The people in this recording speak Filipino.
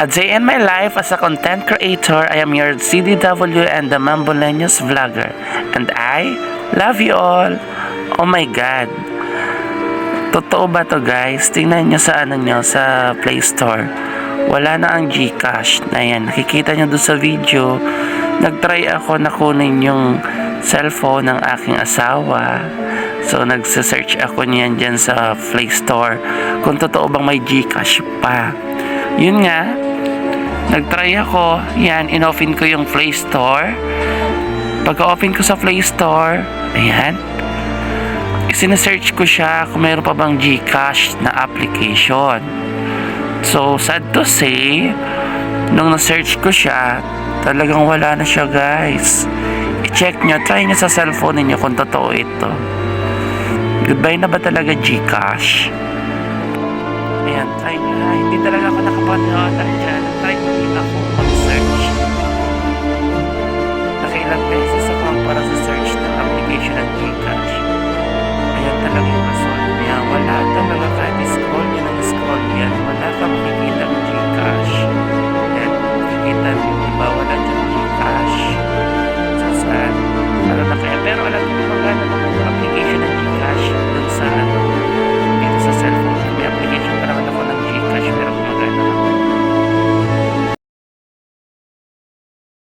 A day in my life as a content creator. I am your CDW and the Mambolenius vlogger. And I love you all. Oh my God. Totoo ba to guys? Tingnan nyo sa sa Play Store. Wala na ang GCash. Ayan, nakikita nyo doon sa video. Nagtry ako na kunin yung cellphone ng aking asawa. So, nagsa-search ako niyan dyan sa Play Store kung totoo bang may GCash pa. Yun nga, nagtry ako. Yan, in-open ko yung Play Store. Pagka-open ko sa Play Store, ayan, sinesearch ko siya kung mayroon pa bang GCash na application. So, sad to say, nung na-search ko siya, talagang wala na siya guys. I-check nyo, try nyo sa cellphone niyo kung totoo ito. Goodbye na ba talaga GCash? Ayan, try nyo na. Hindi talaga ako nakapanood dyan. Try nyo din ako mag-search. Nakailang beses ako para sa search ng application ng GCash.